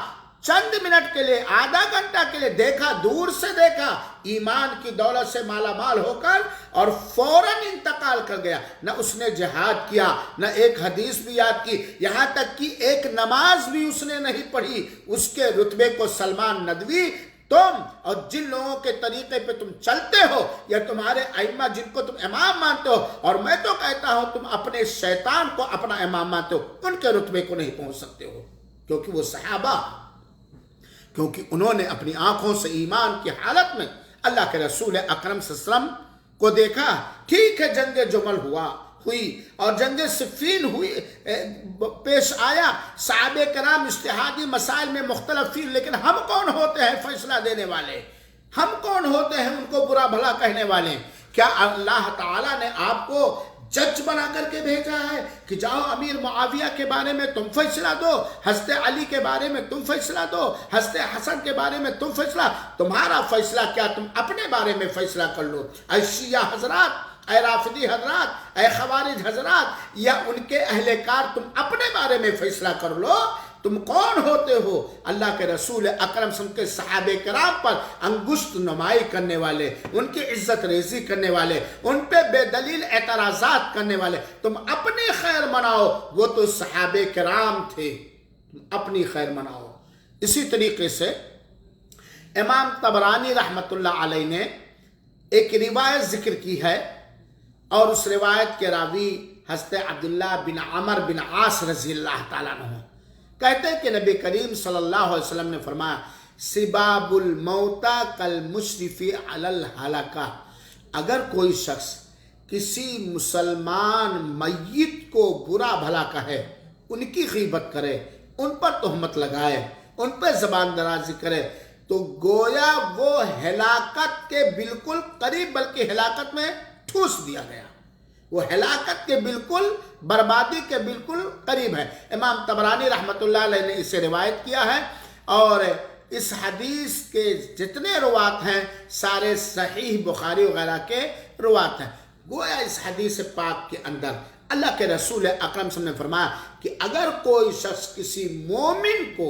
Speaker 1: چند منٹ کے لیے، آدھا گھنٹہ کے لیے دیکھا، دور سے دیکھا، ایمان کی دولت سے مالا مال ہو کر اور فوراً انتقال کر گیا، نہ اس نے جہاد کیا، نہ ایک حدیث بھی یاد کی، یہاں تک کہ ایک نماز بھی اس نے نہیں پڑھی، اس کے رتبے کو سلمان ندوی تم اور جن لوگوں کے طریقے پہ تم چلتے ہو یا تمہارے ائمہ جن کو تم امام مانتے ہو، اور میں تو کہتا ہوں تم اپنے شیطان کو اپنا امام مانتے ہو، ان کے رتبے کو نہیں پہنچ سکتے ہو، کیونکہ وہ صحابہ، کیونکہ انہوں نے اپنی آنکھوں سے ایمان کی حالت میں اللہ کے رسول اکرم صلی اللہ علیہ وسلم کو دیکھا۔ ٹھیک ہے جنگ جمل ہوئی اور جنگ صفین ہوئی، پیش آیا، صحابہ کرام اجتہادی مسائل میں مختلف تھی، لیکن ہم کون ہوتے ہیں فیصلہ دینے والے؟ ہم کون ہوتے ہیں ان کو برا بھلا کہنے والے؟ کیا اللہ تعالیٰ نے آپ کو جج بنا کر کے بھیجا ہے کہ جاؤ امیر معاویہ کے بارے میں تم فیصلہ دو، حضرت علی کے بارے میں تم فیصلہ دو، حضرت حسن کے بارے میں تم فیصلہ، تمہارا فیصلہ کیا، تم اپنے بارے میں فیصلہ کر لو۔ اے شیعہ حضرات، اے رافضی حضرات، اے خوارج حضرات یا ان کے اہلکار، تم اپنے بارے میں فیصلہ کر لو، تم کون ہوتے ہو اللہ کے رسول اکرم صلی اللہ علیہ وسلم کے صحابہ کرام پر انگشت نمائی کرنے والے، ان کی عزت ریزی کرنے والے، ان پہ بے دلیل اعتراضات کرنے والے؟ تم اپنی خیر مناؤ، وہ تو صحابہ کرام تھے، تم اپنی خیر مناؤ۔ اسی طریقے سے امام طبرانی رحمۃ اللہ علیہ نے ایک روایت ذکر کی ہے، اور اس روایت کے راوی حضرت عبداللہ بن عمر بن عاص رضی اللہ تعالیٰ عنہ کہتے ہیں کہ نبی کریم صلی اللہ علیہ وسلم نے فرمایا، سباب الموتا کالمشرف علی الہلکہ، اگر کوئی شخص کسی مسلمان میت کو برا بھلا کہے، ان کی غیبت کرے، ان پر تہمت لگائے، ان پر زبان درازی کرے، تو گویا وہ ہلاکت کے بالکل قریب، بلکہ ہلاکت میں ٹھوس دیا گیا، وہ ہلاکت کے بالکل، بربادی کے بالکل قریب ہے۔ امام طبرانی رحمۃ اللہ علیہ نے اسے روایت کیا ہے، اور اس حدیث کے جتنے روات ہیں سارے صحیح بخاری وغیرہ کے روات ہیں۔ گویا اس حدیث پاک کے اندر اللہ کے رسول اکرم صلی اللہ علیہ وسلم نے فرمایا کہ اگر کوئی شخص کسی مومن کو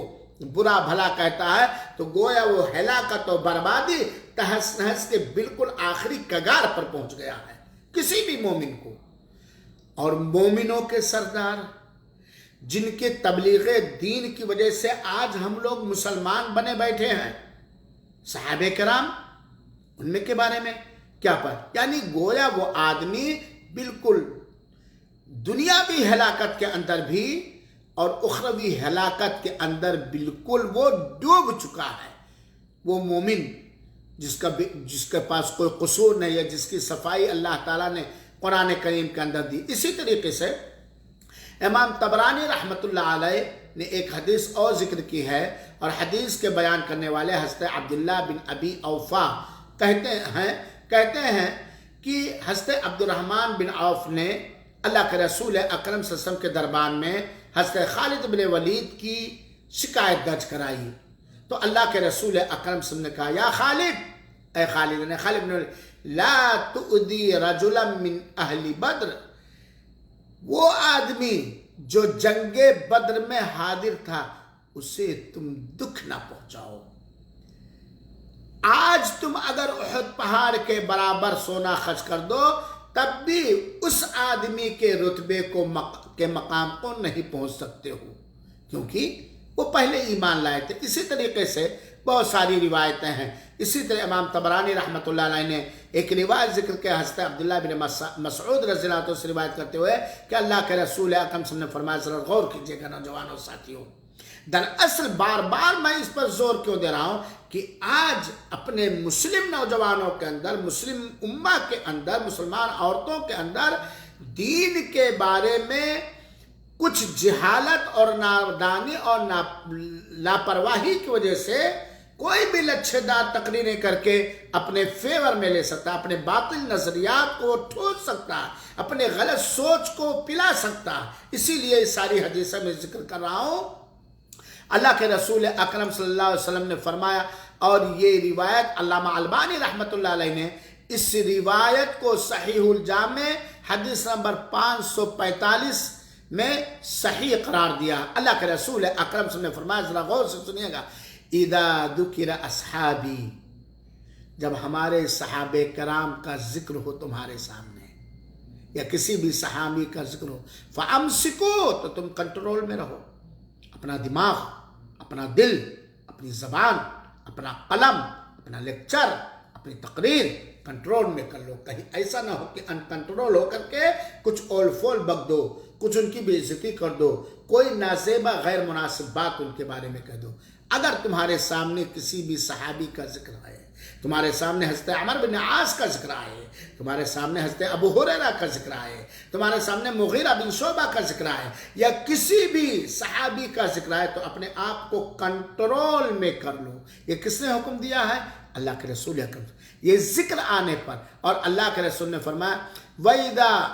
Speaker 1: برا بھلا کہتا ہے تو گویا وہ ہلاکت و بربادی، تہس نہس کے بالکل آخری کگار پر پہنچ گیا ہے کسی بھی مومن کو۔ اور مومنوں کے سردار جن کے تبلیغ دین کی وجہ سے آج ہم لوگ مسلمان بنے بیٹھے ہیں، صحابہ کرام، ان میں کے بارے میں کیا پر، یعنی گویا وہ آدمی بالکل دنیاوی ہلاکت کے اندر بھی اور اخروی ہلاکت کے اندر بالکل وہ ڈوب چکا ہے۔ وہ مومن جس کے پاس کوئی قصور نہیں ہے، جس کی صفائی اللہ تعالیٰ نے قرآن کریم کے اندر دی۔ اسی طریقے سے امام طبرانی رحمۃ اللہ علیہ نے ایک حدیث اور ذکر کی ہے، اور حدیث کے بیان کرنے والے حضرت عبداللہ بن ابی اوفا کہتے ہیں کہ حضرت عبد الرحمن بن عوف نے اللہ کے رسول اکرم صلی اللہ علیہ وسلم کے دربان میں حضرت خالد بن ولید کی شکایت درج کرائی، تو اللہ کے رسول اکرم صلی اللہ علیہ وسلم نے کہا، یا خالد، اے خالد بن ولید، لا تؤذی رجلا من اہل بدر، وہ آدمی جو جنگ بدر میں حاضر تھا اسے تم دکھ نہ پہنچاؤ۔ آج تم اگر احد پہاڑ کے برابر سونا خرچ کر دو تب بھی اس آدمی کے رتبے کے مقام کو نہیں پہنچ سکتے ہو، کیونکہ وہ پہلے ایمان لائے تھے۔ اسی طریقے سے بہت ساری روایتیں ہیں۔ اسی طرح امام طبرانی رحمۃ اللہ علیہ نے ایک روایت ذکر کیا حضرت عبداللہ بن مسعود رضی اللہ عنہ سے روایت کرتے ہوئے کہ اللہ کے رسول اکرم صلی اللہ علیہ وسلم نے فرمایا، ذرا غور کیجئے گا نوجوانوں ساتھیوں، دراصل بار بار میں اس پر زور کیوں دے رہا ہوں کہ آج اپنے مسلم نوجوانوں کے اندر، مسلم امہ کے اندر، مسلمان عورتوں کے اندر دین کے بارے میں کچھ جہالت اور نادانی اور لاپرواہی کی وجہ سے کوئی بھی لچھے دار تقریریں کر کے اپنے فیور میں لے سکتا، اپنے باطل نظریات کو ٹھوس سکتا، اپنے غلط سوچ کو پلا سکتا۔ اسی لیے اس ساری حدیثیں میں ذکر کر رہا ہوں۔ اللہ کے رسول اکرم صلی اللہ علیہ وسلم نے فرمایا، اور یہ روایت علامہ البانی رحمۃ اللہ علیہ نے اس روایت کو صحیح الجامع حدیث نمبر 545 میں صحیح قرار دیا۔ اللہ کے رسول اکرم صلی اللہ علیہ وسلم نے فرمایا، ذرا غور سے سنیے گا، اذا ذکر اصحابی، جب ہمارے صحابہ کرام کا ذکر ہو تمہارے سامنے یا کسی بھی صحابی کا ذکر ہو، فامسکو، تو تم کنٹرول میں رہو، اپنا دماغ، اپنا دل، اپنی زبان، اپنا قلم، اپنا لیکچر، اپنی تقریر کنٹرول میں کر لو۔ کہیں ایسا نہ ہو کہ ان کنٹرول ہو کر کے کچھ اول فول بک دو، کچھ ان کی بے عزتی کر دو، کوئی نازیبہ غیر مناسب بات ان کے بارے میں کہہ دو۔ اگر تمہارے سامنے کسی بھی صحابی کا ذکر ہے، تمہارے سامنے حضرت عمر بن عاص کا ذکر آئے، تمہارے سامنے حضرت ابو ہریرہ کا ذکر آئے، تمہارے سامنے مغیرہ بن شعبہ کا ذکر آئے، یا کسی بھی صحابی کا ذکر آئے، تو اپنے آپ کو کنٹرول میں کر لو۔ یہ کس نے حکم دیا ہے؟ اللہ کے رسول اکرم۔ یہ ذکر آنے پر، اور اللہ کے رسول نے فرمایا، وَإِذَا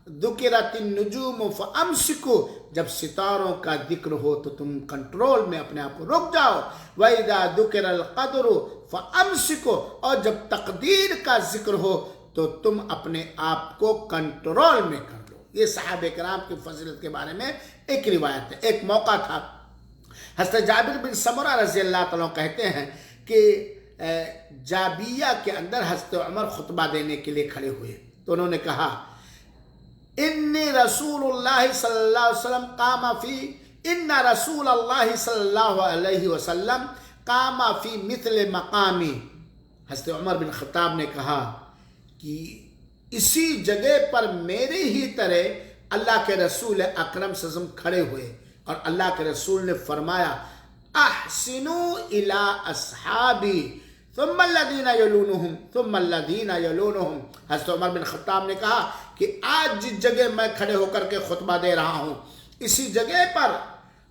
Speaker 1: ذکرت النجوم فامسکو، جب ستاروں کا ذکر ہو تو تم کنٹرول میں اپنے آپ کو رک جاؤ، وَإِذَا ذُكِرَ الْقَدْرُ فَأَمْسِكُوا، اور جب تقدیر کا ذکر ہو تو تم اپنے آپ کو کنٹرول میں کر لو۔ یہ صحابہ کرام کی فضیلت کے بارے میں ایک روایت ہے۔ ایک موقع تھا، حضرت جابر بن سمرہ رضی اللہ تعالیٰ کہتے ہیں کہ جابیہ کے اندر حضرت عمر خطبہ دینے کے لیے کھڑے ہوئے تو انہوں نے کہا انی رسول اللہ صلی اللہ علیہ وسلم قام فی ان رسول اللہ صلی اللہ علیہ وسلم قام فی مثل مقامی۔ حضرت عمر بن خطاب نے کہا کہ اسی جگہ پر میری ہی طرح اللہ کے رسول اکرم صلی اللہ علیہ وسلم کھڑے ہوئے، اور اللہ کے رسول نے فرمایا احسنوا الی اصحابی ثم الذین یلونہم ثم الذین یلونہم۔ حضرت عمر بن خطاب نے کہا کہ آج جس جگہ میں کھڑے ہو کر کے خطبہ دے رہا ہوں، اسی جگہ پر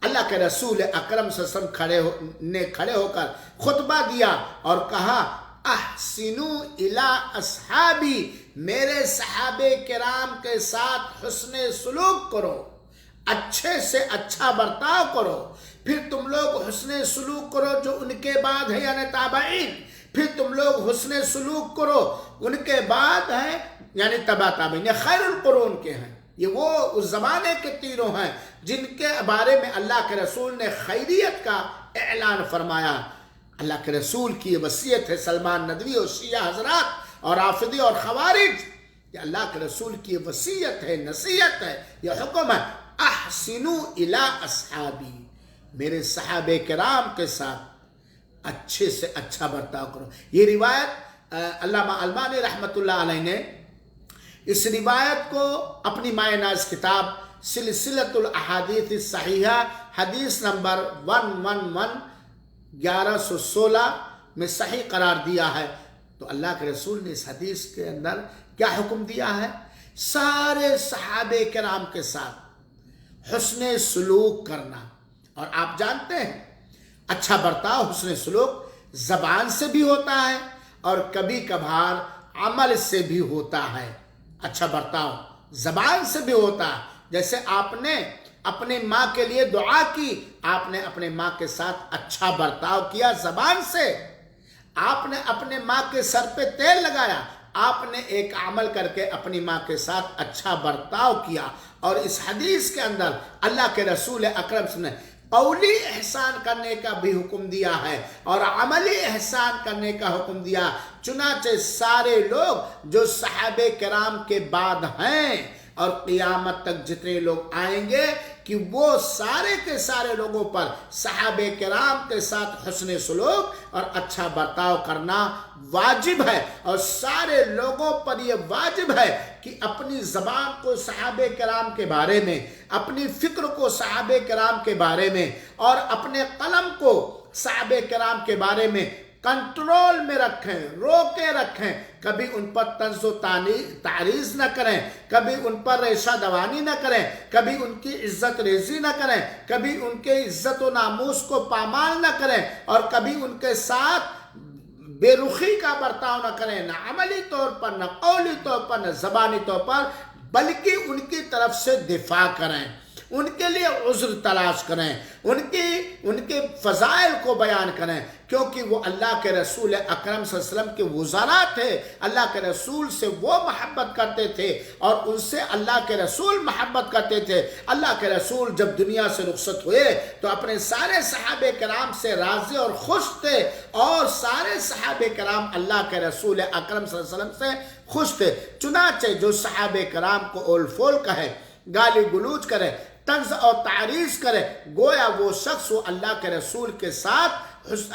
Speaker 1: اللہ کے رسول اکرم صلی اللہ علیہ وسلم نے کھڑے ہو کر خطبہ دیا اور کہا احسنوا الی اصحابی، میرے صحابہ کرام کے ساتھ حسن سلوک کرو، اچھے سے اچھا برتاؤ کرو، پھر تم لوگ حسن سلوک کرو جو ان کے بعد ہے یعنی تابعین، پھر تم لوگ حسن سلوک کرو ان کے بعد ہے یعنی تبع تابعین، یہ خیر القرون کے ہیں، یہ وہ اس زمانے کے تینوں ہیں جن کے بارے میں اللہ کے رسول نے خیریت کا اعلان فرمایا۔ اللہ کے رسول کی یہ وصیت ہے سلمان ندوی اور شیعہ حضرات اور رافضی اور خوارج، یہ اللہ کے رسول کی یہ وصیت ہے، نصیحت ہے، یہ حکم ہے احسنوا الی اصحابی، میرے صحابہ کرام کے ساتھ اچھے سے اچھا برتاؤ کرو۔ یہ روایت علامہ البانی رحمۃ اللہ علیہ نے اس روایت کو اپنی مائع ناز کتاب سلسلۃ الاحادیث الصحیحہ حدیث نمبر 1116 میں صحیح قرار دیا ہے۔ تو اللہ کے رسول نے اس حدیث کے اندر کیا حکم دیا ہے؟ سارے صحابہ کرام کے ساتھ حسن سلوک کرنا، اور آپ جانتے ہیں اچھا برتاؤ حسن سلوک زبان سے بھی ہوتا ہے اور کبھی کبھار عمل سے بھی ہوتا ہے۔ اچھا برتاؤ زبان سے بھی ہوتا ہے، جیسے آپ نے اپنی ماں کے لیے دعا کی، آپ نے اپنے ماں کے ساتھ اچھا برتاؤ کیا زبان سے، آپ نے اپنے ماں کے سر پہ تیل لگایا، آپ نے ایک عمل کر کے اپنی ماں کے ساتھ اچھا برتاؤ کیا۔ اور اس حدیث کے اندر اللہ کے رسول اکرم صلی اللہ علیہ وسلم نے قولی احسان کرنے کا بھی حکم دیا ہے اور عملی احسان کرنے کا حکم دیا۔ چنانچہ سارے لوگ جو صحابہ کرام کے بعد ہیں اور قیامت تک جتنے لوگ آئیں گے کہ وہ سارے کے سارے لوگوں پر صحابہ کرام کے ساتھ حسن سلوک اور اچھا برتاؤ کرنا واجب ہے، اور سارے لوگوں پر یہ واجب ہے کہ اپنی زبان کو صحابہ کرام کے بارے میں، اپنی فکر کو صحابہ کرام کے بارے میں، اور اپنے قلم کو صحابہ کرام کے بارے میں کنٹرول میں رکھیں، روکے رکھیں، کبھی ان پر طنز و تعریض نہ کریں، کبھی ان پر ریشہ دوانی نہ کریں، کبھی ان کی عزت ریزی نہ کریں، کبھی ان کے عزت و ناموس کو پامال نہ کریں، اور کبھی ان کے ساتھ بے رخی کا برتاؤ نہ کریں، نہ عملی طور پر، نہ قولی طور پر، نہ زبانی طور پر، بلکہ ان کی طرف سے دفاع کریں، ان کے لیے عذر تلاش کریں، ان کے فضائل کو بیان کریں، کیونکہ وہ اللہ کے رسول اکرم صلی اللہ علیہ وسلم کے وزراء تھے، اللہ کے رسول سے وہ محبت کرتے تھے اور ان سے اللہ کے رسول محبت کرتے تھے۔ اللہ کے رسول جب دنیا سے رخصت ہوئے تو اپنے سارے صحابہ کرام سے راضی اور خوش تھے، اور سارے صحابہ کرام اللہ کے رسول اکرم صلی اللہ علیہ وسلم سے خوش تھے۔ چنانچہ جو صحابہ کرام کو اول فول کہے، گالی گلوچ کرے، طنز اور تعریض کرے، گویا وہ شخص وہ اللہ کے رسول کے ساتھ،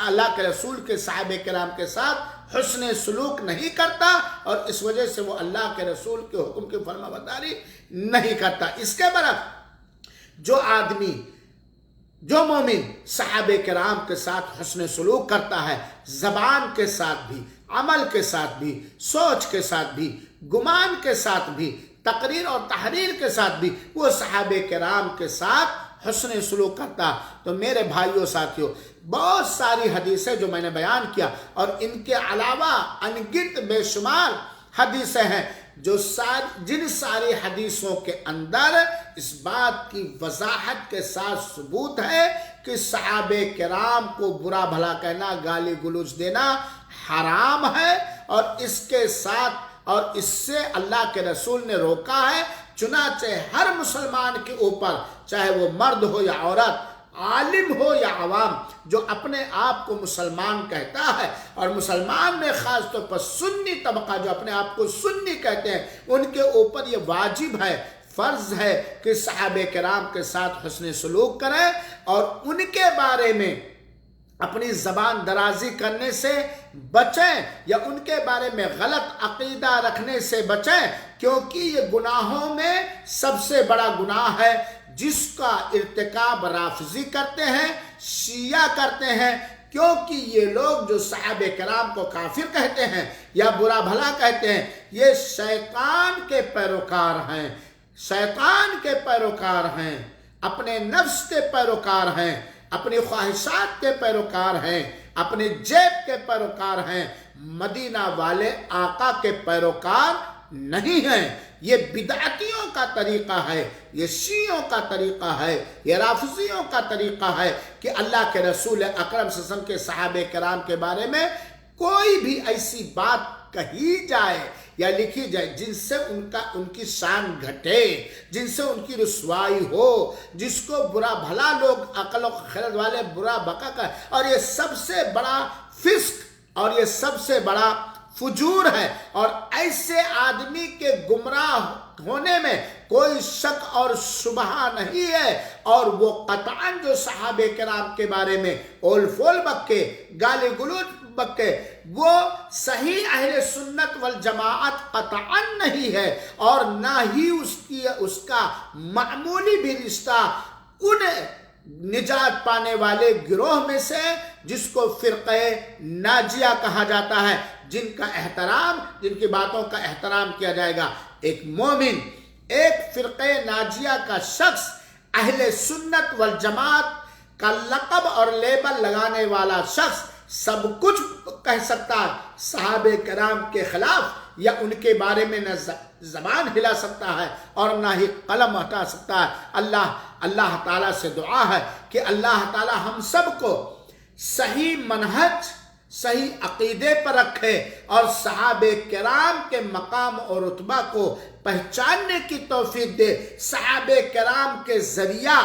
Speaker 1: اللہ کے رسول کے صحابہ کرام کے ساتھ حسن سلوک نہیں کرتا، اور اس وجہ سے وہ اللہ کے رسول کے حکم کی فرما برداری نہیں کرتا۔ اس کے برعکس جو آدمی، جو مومن صحابہ کرام کے ساتھ حسن سلوک کرتا ہے، زبان کے ساتھ بھی، عمل کے ساتھ بھی، سوچ کے ساتھ بھی، گمان کے ساتھ بھی، تقریر اور تحریر کے ساتھ بھی، وہ صحابہ کرام کے ساتھ حسن سلوک کرتا۔ تو میرے بھائیوں ساتھیوں، بہت ساری حدیثیں جو میں نے بیان کیا، اور ان کے علاوہ انگنت بے شمار حدیثیں ہیں جن ساری حدیثوں کے اندر اس بات کی وضاحت کے ساتھ ثبوت ہے کہ صحابہ کرام کو برا بھلا کہنا، گالی گلوچ دینا حرام ہے، اور اس کے ساتھ اور اس سے اللہ کے رسول نے روکا ہے۔ چنانچہ ہر مسلمان کے اوپر، چاہے وہ مرد ہو یا عورت، عالم ہو یا عوام، جو اپنے آپ کو مسلمان کہتا ہے، اور مسلمان میں خاص طور پر سنی طبقہ جو اپنے آپ کو سنی کہتے ہیں، ان کے اوپر یہ واجب ہے، فرض ہے کہ صحابہ کرام کے ساتھ حسن سلوک کریں اور ان کے بارے میں اپنی زبان درازی کرنے سے بچیں یا ان کے بارے میں غلط عقیدہ رکھنے سے بچیں، کیونکہ یہ گناہوں میں سب سے بڑا گناہ ہے جس کا ارتکاب رافضی کرتے ہیں، شیعہ کرتے ہیں، کیونکہ یہ لوگ جو صحابہ کرام کو کافر کہتے ہیں یا برا بھلا کہتے ہیں، یہ شیطان کے پیروکار ہیں، شیطان کے پیروکار ہیں، اپنے نفس کے پیروکار ہیں، اپنی خواہشات کے پیروکار ہیں، اپنے جیب کے پیروکار ہیں، مدینہ والے آقا کے پیروکار نہیں ہیں۔ یہ بدعتیوں کا طریقہ ہے، یہ شیعوں کا طریقہ ہے، یہ رافضیوں کا طریقہ ہے کہ اللہ کے رسول اکرم صلی اللہ علیہ وسلم کے صحابہ کرام کے بارے میں کوئی بھی ایسی بات کہی جائے یا لکھی جائے جن سے ان کی شان گھٹے، جن سے ان کی رسوائی ہو، جس کو برا بھلا لوگ عقل و خرد والے برا بکا کر، اور یہ سب سے بڑا فسق اور یہ سب سے بڑا فجور ہے، اور ایسے آدمی کے گمراہ ہونے میں کوئی شک اور شبہ نہیں ہے، اور وہ قطعاً جو صحابہ کرام کے بارے میں اول فول بکے، گالی گلوچ بکے، وہ صحیح اہل سنت والجماعت قطعاً نہیں ہے، اور نہ ہی اس کا معمولی بھی رشتہ ان نجات پانے والے گروہ میں سے جس کو فرقہ ناجیہ کہا جاتا ہے، جن کی باتوں کا احترام کیا جائے گا۔ ایک مومن، ایک فرقہ ناجیہ کا شخص اہل سنت والجماعت کا لقب اور لیبل لگانے والا شخص سب کچھ کہہ سکتا ہے صحابہ کرام کے خلاف، یا ان کے بارے میں نہ زبان ہلا سکتا ہے اور نہ ہی قلم ہٹا سکتا ہے۔ اللہ تعالیٰ سے دعا ہے کہ اللہ تعالیٰ ہم سب کو صحیح منہج، صحیح عقیدے پر رکھے، اور صحابہ کرام کے مقام اور رتبہ کو پہچاننے کی توفیق دے۔ صحابہ کرام کے ذریعہ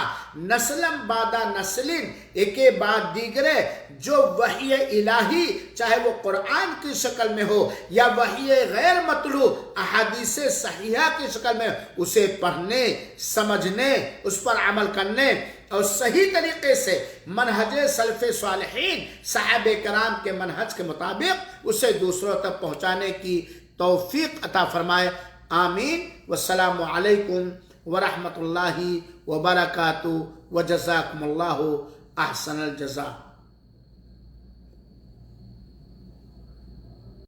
Speaker 1: نسلم بعد نسلین ایکے بعد دیگرے جو وحی الہی، چاہے وہ قرآن کی شکل میں ہو یا وحی غیر مطلوع احادیث صحیحہ کی شکل میں، اسے پڑھنے، سمجھنے، اس پر عمل کرنے اور صحیح طریقے سے منہج سلف صالحین صحابہ کرام کے منہج کے مطابق اسے دوسروں تک پہنچانے کی توفیق عطا فرمائے۔ آمین۔ والسلام علیکم ورحمۃ اللہ وبرکاتہ، وجزاکم اللہ احسن الجزاء۔